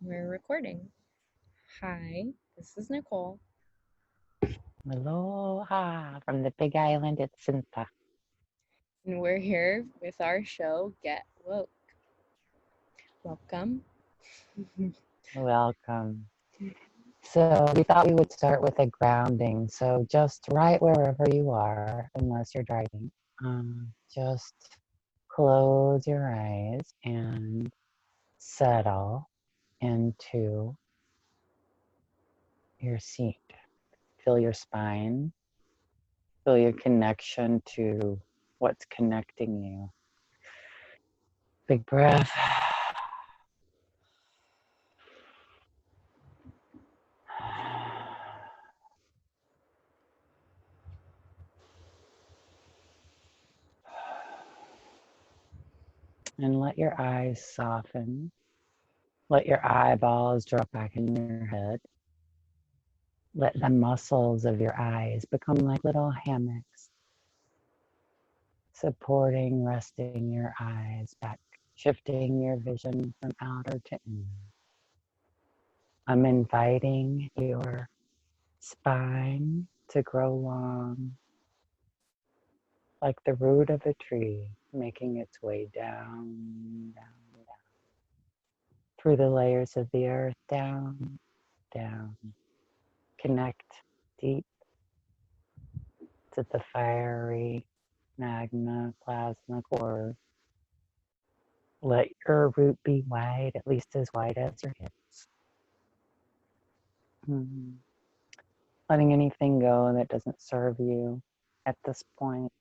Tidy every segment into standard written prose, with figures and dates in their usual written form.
We're recording. Hi, this is Nicole. Aloha from the Big Island. It's Syntha. And we're here with our show, Get Woke. Welcome. Welcome. So we thought we would start with a grounding. So just right wherever you are, unless you're driving, just close your eyes and settle into your seat. Feel your spine. Feel your connection to what's connecting you. Big breath. And let your eyes soften. Let your eyeballs drop back in your head. Let the muscles of your eyes become like little hammocks, supporting, resting your eyes back, shifting your vision from outer to inner. I'm inviting your spine to grow long, like the root of a tree, making its way down, down, down, through the layers of the earth, down, down. Connect deep to the fiery magma plasma core. Let your root be wide, at least as wide as your hips. Letting anything go that doesn't serve you at this point.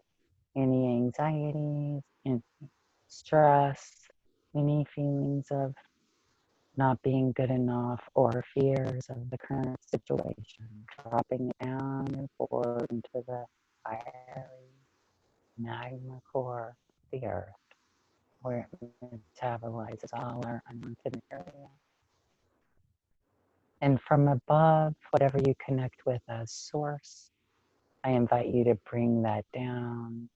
Any anxieties, any stress, any feelings of not being good enough or fears of the current situation, dropping down and forward into the fiery magma core of the earth, where it metabolizes all our unwanted material. And from above, whatever you connect with as source, I invite you to bring that down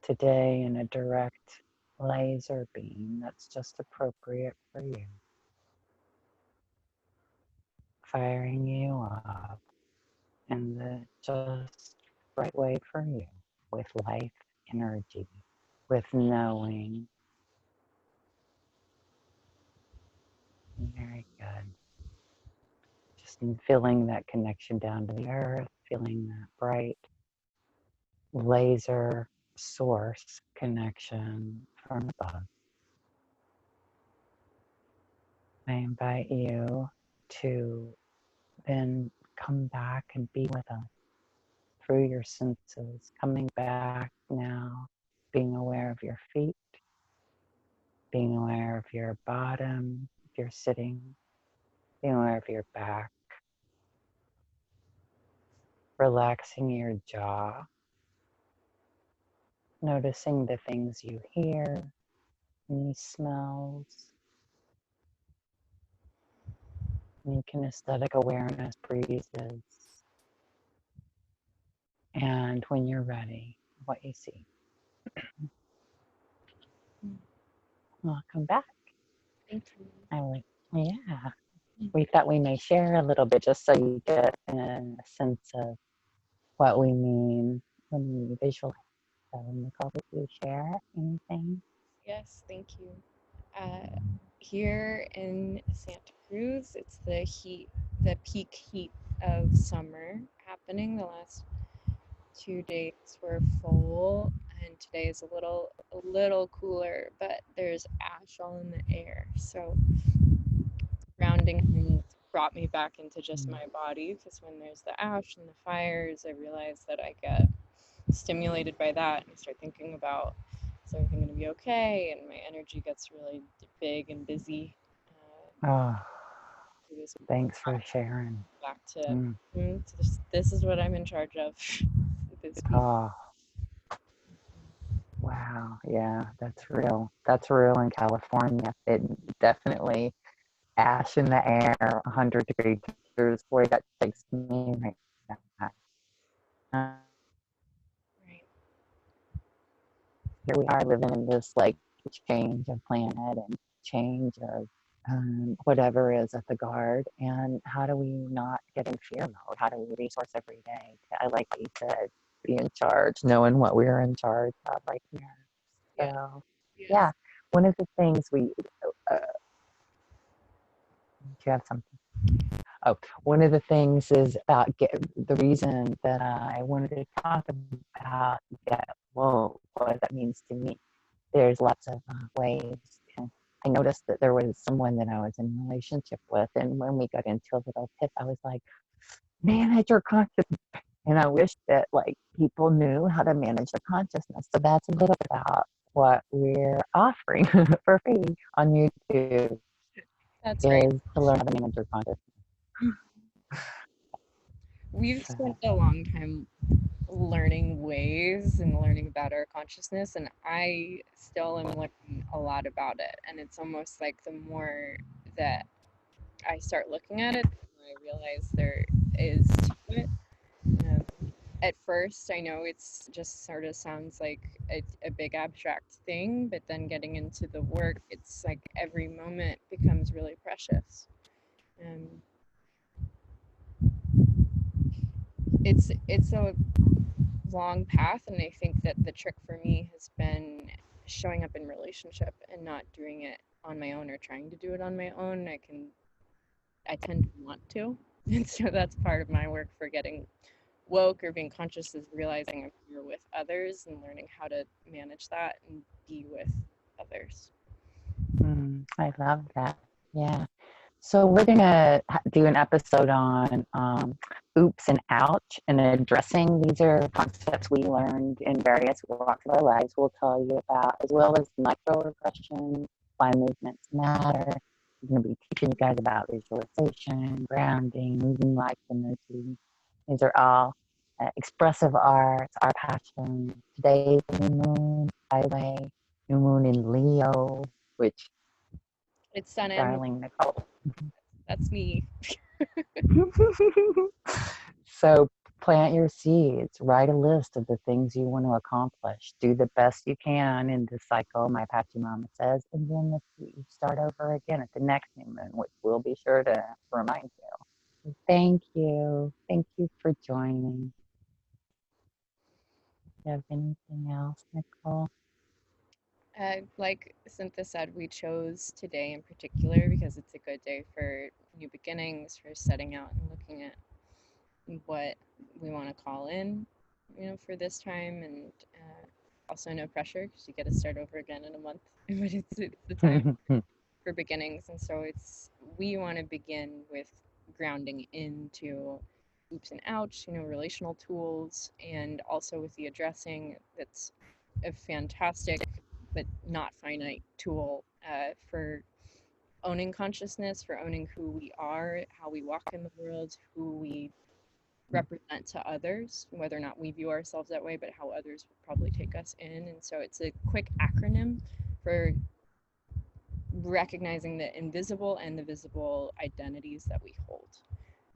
today in a direct laser beam that's just appropriate for you, firing you up in the just right way for you, with life energy, with knowing. Very good. Just in feeling that connection down to the earth, feeling that bright laser source connection from above. I invite you to then come back and be with us through your senses, coming back now, being aware of your feet, being aware of your bottom, if you're sitting, being aware of your back, relaxing your jaw, noticing the things you hear, any smells, any kinesthetic awareness, breezes, and when you're ready, what you see. Welcome back. Thank you. Yeah, we thought we may share a little bit just so you get a sense of what we mean when we visualize. So, Nicole, did you share anything? Yes, thank you. Here in Santa Cruz, it's the peak heat of summer happening. The last 2 days were full, and today is a little cooler, but there's ash all in the air. So grounding has brought me back into just my body, because when there's the ash and the fires, I realize that I get stimulated by that and start thinking about, is everything going to be okay? And my energy gets really big and busy. Oh, This thanks for sharing. back to, Mm. this is what I'm in charge of this week. Oh, wow. Yeah, that's real. That's real in California. It definitely ash in the air, 100-degree temperatures, where that takes me right now. Right. Here we are living in this like change of planet and change of whatever is at the guard, and how do we not get in fear mode? How do we resource every day? I like what you said, be in charge, knowing what we're in charge of right here. Yeah. So, Yes. yeah, one of the things do you have something? Oh, one of the things is about the reason that I wanted to talk about get woke, what that means to me. There's lots of ways. And I noticed that there was someone that I was in a relationship with, and when we got into a little tiff, I was like, manage your consciousness. And I wish that like people knew how to manage their consciousness. So that's a little bit about what we're offering for free on YouTube That's right. is to learn how to manage your consciousness. We've spent So, a long time learning ways and learning about our consciousness, and I still am learning a lot about it. And it's almost like the more that I start looking at it, the more I realize there is to it. Um, at first, I know it's just sort of sounds like a big abstract thing, but then getting into the work, it's like every moment becomes really precious. Um, it's a long path, and I think that the trick for me has been showing up in relationship and not doing it on my own or trying to do it on my own. I tend to want to, and so that's part of my work for getting woke or being conscious is realizing I'm here with others and learning how to manage that and be with others. I love that. Yeah. So we're gonna do an episode on oops and ouch and addressing. These are concepts we learned in various walks of our lives. We'll tell you about, as well as microaggressions, why movements matter. We're going to be teaching you guys about visualization, grounding, moving life energy. These are all expressive arts, our passion. Today is the new moon, by the way, new moon in Leo, which It's sun and moon. darling Nicole. That's me. So plant your seeds, write a list of the things you want to accomplish, do the best you can in this cycle, my Apache Mama says, and then you start over again at the next new moon, which we'll be sure to remind you. Thank you. Thank you for joining. Do you have anything else, Nicole? Like Syntha said, we chose today in particular because it's a good day for new beginnings, for setting out and looking at what we want to call in, for this time, and also no pressure because you get to start over again in a month. But it's the time for beginnings, and so we want to begin with grounding into oops and ouch, relational tools, and also with the addressing. That's a fantastic but not finite tool for owning consciousness, for owning who we are, how we walk in the world, who we represent to others, whether or not we view ourselves that way, but how others would probably take us in. And so it's a quick acronym for recognizing the invisible and the visible identities that we hold.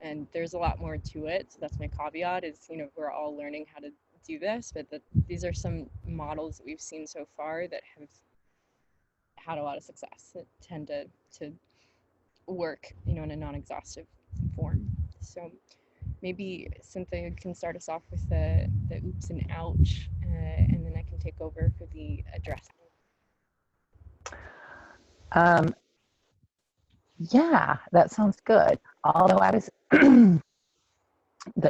And there's a lot more to it. So that's my caveat is, we're all learning how to do this, but these are some models that we've seen so far that have had a lot of success that tend to work, in a non-exhaustive form. So maybe Cynthia can start us off with the oops and ouch, and then I can take over for the addressing. Um, yeah, that sounds good. Although I was the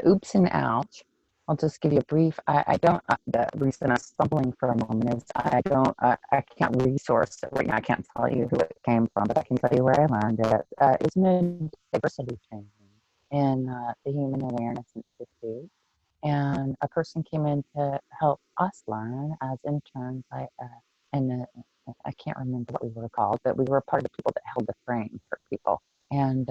oops and ouch. I'll just give you a brief. I don't. The reason I'm stumbling for a moment is I can't resource it right now. I can't tell you who it came from, but I can tell you where I learned it. It's in a diversity training in the Human Awareness Institute, and a person came in to help us learn as interns. And I can't remember what we were called, but we were part of the people that held the frame for people. And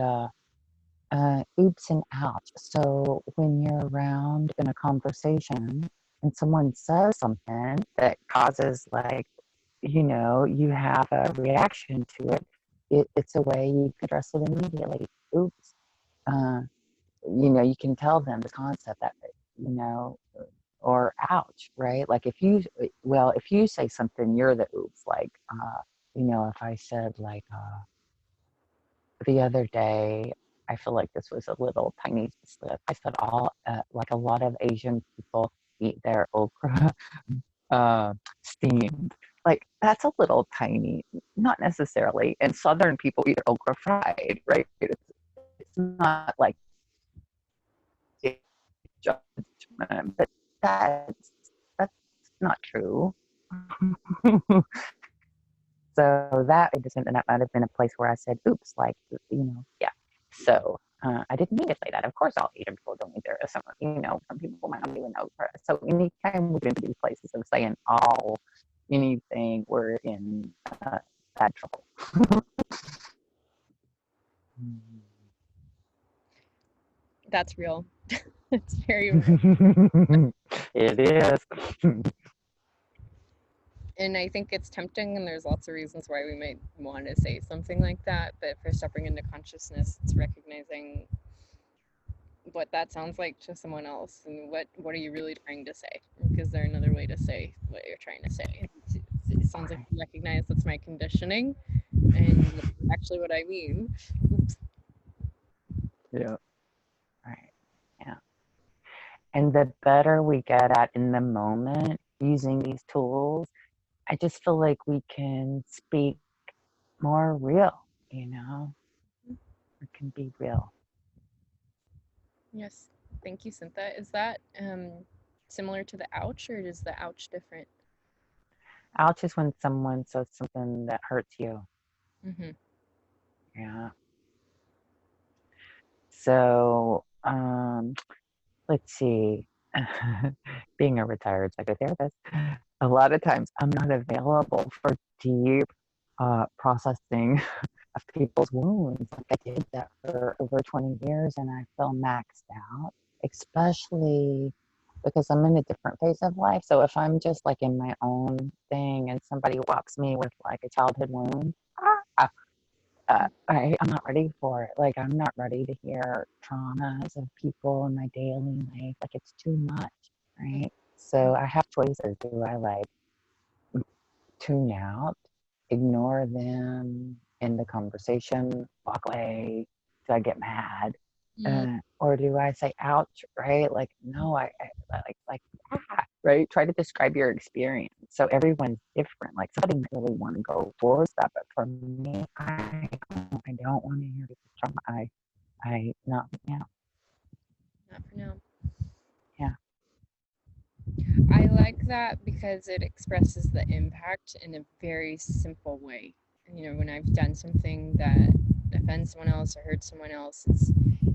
oops and ouch. So when you're around in a conversation and someone says something that causes, like, you have a reaction to it, it's a way you can address it immediately. Oops. Uh, you can tell them the concept that, you know, or ouch, right? Like if you say something, you're the oops. Like, if I said, like, the other day, I feel like this was a little tiny slip. I said like a lot of Asian people eat their okra steamed. Like that's a little tiny, not necessarily. And Southern people eat their okra fried, right? It's not like judgment, but that's not true. So that and that might have been a place where I said, "Oops," like yeah. So I didn't mean to say that. Of course, all Asian people don't eat their some some people might not even know. So anytime we get into these places of saying all anything, we're in bad trouble. That's real. It's very real. It is. And I think it's tempting, and there's lots of reasons why we might want to say something like that. But for stepping into consciousness, it's recognizing what that sounds like to someone else, and what are you really trying to say? Is there another way to say what you're trying to say? It sounds like you recognize that's my conditioning, and that's actually what I mean. Oops. Yeah. Right. Yeah. And the better we get at in the moment using these tools, I just feel like we can speak more real, it can be real. Yes. Thank you, Syntha. Is that similar to the ouch, or is the ouch different? Ouch is when someone says something that hurts you. Mm-hmm. Yeah. So, let's see. Being a retired psychotherapist, a lot of times I'm not available for deep processing of people's wounds. Like I did that for over 20 years and I feel maxed out, especially because I'm in a different phase of life. So if I'm just like in my own thing and somebody walks me with like a childhood wound, I'm not ready for it. Like I'm not ready to hear traumas of people in my daily life. Like it's too much, right? So I have choices. Do I like tune out, ignore them in the conversation, walk away? Do I get mad? Or do I say, ouch, right? Like, no, right? Try to describe your experience. So everyone's different. Like, somebody might really want to go towards that, but for me, I don't want to hear this trauma. Not now. Not for now. Yeah. I like that because it expresses the impact in a very simple way. When I've done something that offends someone else or hurts someone else,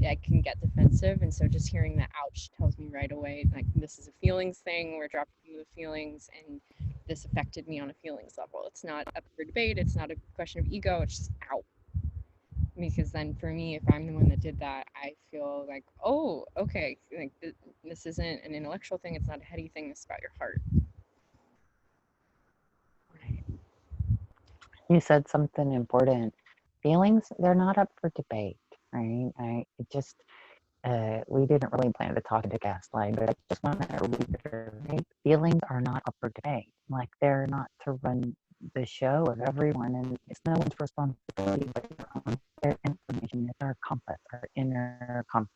I can get defensive. And so just hearing the ouch tells me right away, like, this is a feelings thing. We're dropping the feelings, and this affected me on a feelings level. It's not up for debate. It's not a question of ego. It's just out. Because then for me, if I'm the one that did that, I feel like, oh, okay, like this isn't an intellectual thing. It's not a heady thing. It's about your heart. You said something important. Feelings, they're not up for debate, right? We didn't really plan to talk to Gaslight, but I just want to reiterate, feelings are not up for debate. Like they're not to run the show of everyone, and it's no one's responsibility but your own. Their information, it's our compass, our inner compass.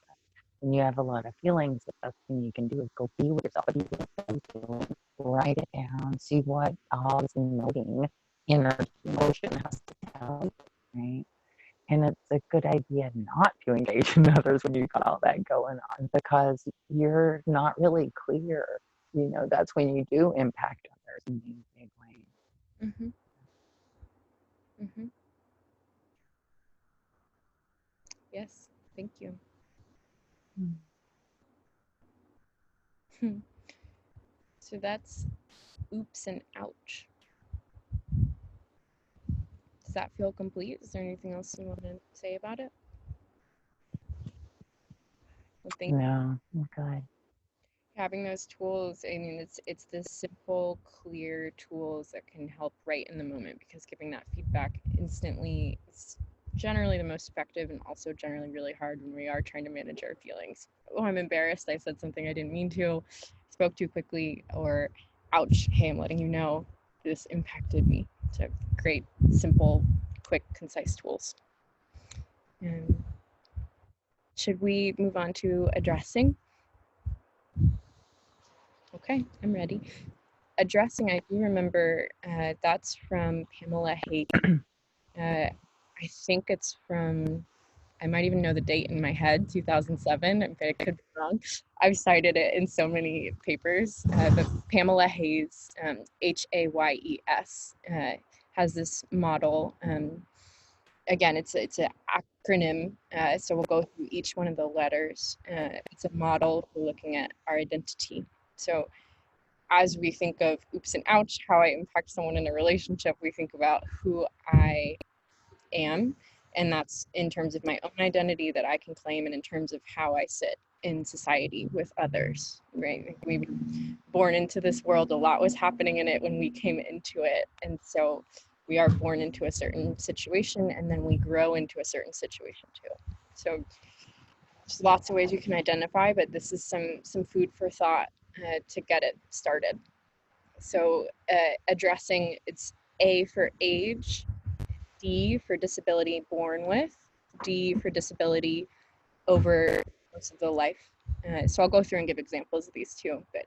When you have a lot of feelings, the best thing you can do is go be with yourself, be with those feelings, write it down, see what all is emoting, inner emotion has to tell you, right? And it's a good idea not to engage in others when you've got all that going on because you're not really clear. That's when you do impact others in these big ways. Mm-hmm. Mm-hmm. Yes, thank you. So that's oops and ouch. Does that feel complete? Is there anything else you want to say about it? Well, thank you. No, okay. Having those tools, I mean, it's the simple, clear tools that can help right in the moment, because giving that feedback instantly is generally the most effective, and also generally really hard when we are trying to manage our feelings. Oh, I'm embarrassed, I said something I didn't mean to, spoke too quickly, or ouch, hey, I'm letting you know this impacted me. So great, simple, quick, concise tools. Should we move on to addressing? Okay, I'm ready. Addressing, I do remember that's from Pamela Hays. I think it's from, I might even know the date in my head, 2007, but I could be wrong. I've cited it in so many papers. But Pamela Hays, Hayes, has this model. Again, it's an acronym, so we'll go through each one of the letters. It's a model for looking at our identity. So as we think of oops and ouch, how I impact someone in a relationship, we think about who I am, and that's in terms of my own identity that I can claim and in terms of how I sit in society with others, right? We were born into this world, a lot was happening in it when we came into it, and so we are born into a certain situation and then we grow into a certain situation too. So there's lots of ways you can identify, but this is some food for thought to get it started. So addressing, it's A for age, D for disability born with, D for disability over most of the life. So I'll go through and give examples of these two, but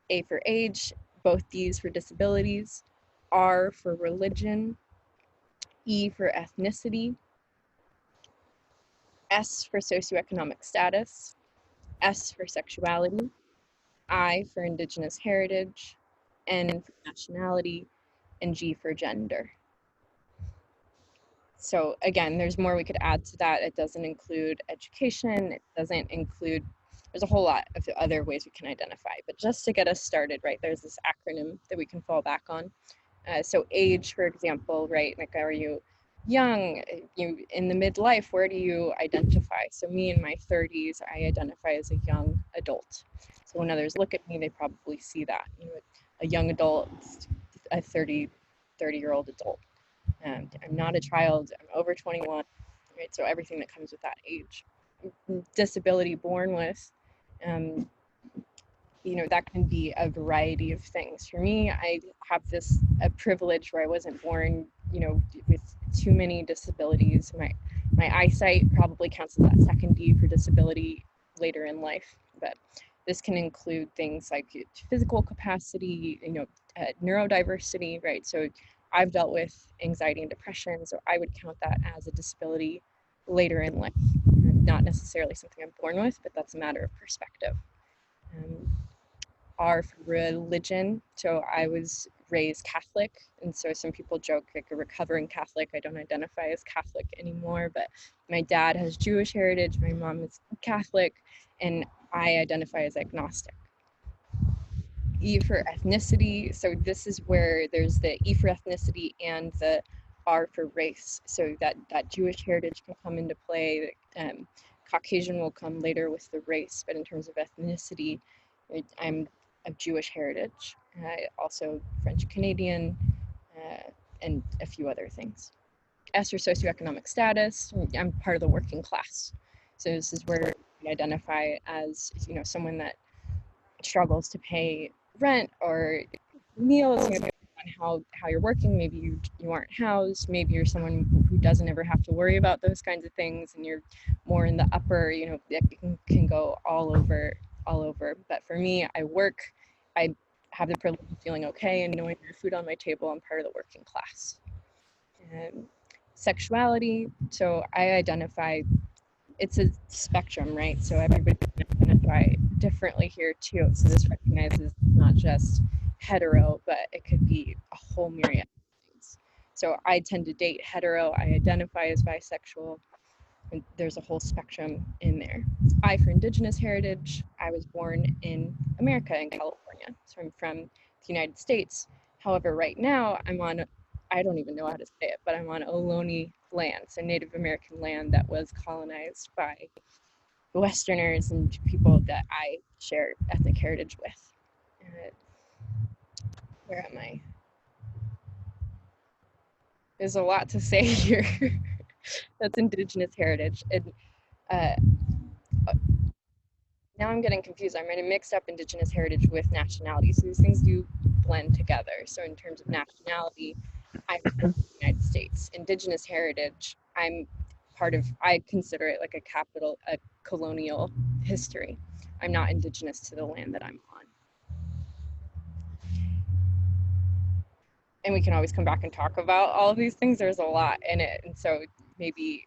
A for age, both D's for disabilities, R for religion, E for ethnicity, S for socioeconomic status, S for sexuality, I for indigenous heritage, N for nationality, and G for gender. So again, there's more we could add to that. It doesn't include education. It doesn't include, there's a whole lot of other ways we can identify, but just to get us started, right, there's this acronym that we can fall back on. So age, for example, right, like, are you young, you in the midlife, where do you identify? So me in my 30s, I identify as a young adult. So when others look at me, they probably see that, you know, a young adult, a 30-year-old adult. I'm not a child, I'm over 21, right? So everything that comes with that age. Disability born with, um, you know, that can be a variety of things. For me, I have a privilege where I wasn't born, you know, with too many disabilities. My eyesight probably counts as that second D for disability later in life, but this can include things like physical capacity, you know, neurodiversity, right? So I've dealt with anxiety and depression, so I would count that as a disability later in life. Not necessarily something I'm born with, but that's a matter of perspective. R for religion, so I was raised Catholic, and so some people joke like a recovering Catholic. I don't identify as Catholic anymore, but my dad has Jewish heritage, my mom is Catholic, and I identify as agnostic. E for ethnicity, so this is where there's the E for ethnicity and the R for race, so that Jewish heritage can come into play. Caucasian will come later with the race, but in terms of ethnicity, I'm of Jewish heritage, also French Canadian, and a few other things. S for socioeconomic status, I'm part of the working class, so this is where I identify as, you know, someone that struggles to pay rent or meals, you know, on how you're working. Maybe you aren't housed, maybe you're someone who doesn't ever have to worry about those kinds of things, and you're more in the upper, you know, it can go all over. But for me, I work, I have the privilege of feeling okay and knowing there's food on my table. I'm part of the working class. Sexuality, so I identify, it's a spectrum, right? So everybody can identify differently here too. So this recognizes not just hetero, but it could be a whole myriad of things. So I tend to date hetero, I identify as bisexual, and there's a whole spectrum in there. I for indigenous heritage, I was born in America, in California. So I'm from the United States. However, right now I'm on, I don't even know how to say it, but I'm on Ohlone land, so Native American land that was colonized by Westerners and people that I share ethnic heritage with. Where am I? There's a lot to say here. That's indigenous heritage. And now I'm getting confused. I'm going to mix up indigenous heritage with nationality. So these things do blend together. So in terms of nationality, I'm from the United States. Indigenous heritage, I'm part of, I consider it like a colonial history. I'm not indigenous to the land that I'm on. And we can always come back and talk about all of these things. There's a lot in it. And so maybe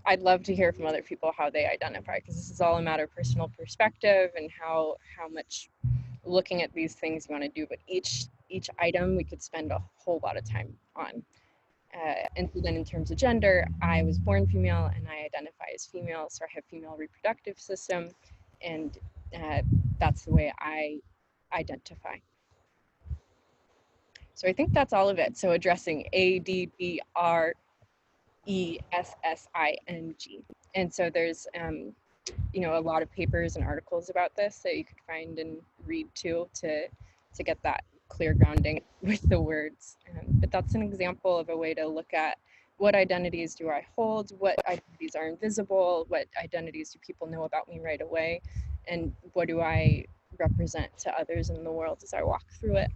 I'd love to hear from other people how they identify, because this is all a matter of personal perspective and how much looking at these things you want to do. But each item we could spend a whole lot of time on. And so then in terms of gender, I was born female and I identify as female. So I have female reproductive system, and that's the way I identify. So I think that's all of it. So addressing ADDRESSING. And so there's, you know, a lot of papers and articles about this that you could find and read too to get that clear grounding with the words. But that's an example of a way to look at what identities do I hold, what identities are invisible, what identities do people know about me right away, and what do I represent to others in the world as I walk through it.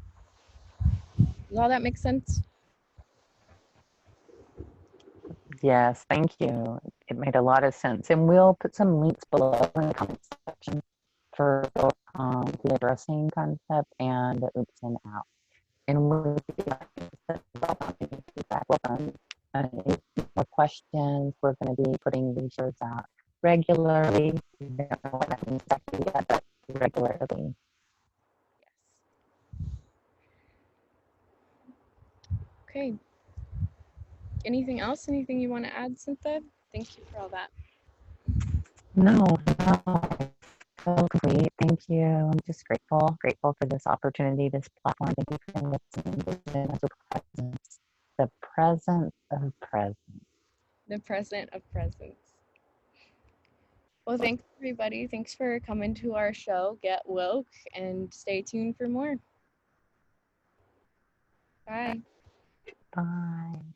Does all that make sense? Yes, thank you. It made a lot of sense. And we'll put some links below in the comment section for both the addressing concept and the oops and out. And with feedback, welcome. More questions. We're going to be putting these shirts out regularly. We don't know what that means exactly yet, but regularly. Yes. Okay. Anything else? Anything you want to add, Syntha? Thank you for all that. No, so great. Thank you. I'm just grateful for this opportunity, this platform. Thank you for listening. The presence of presence. The present of presence. Well, thanks everybody. Thanks for coming to our show, Get Woke, and stay tuned for more. Bye. Bye.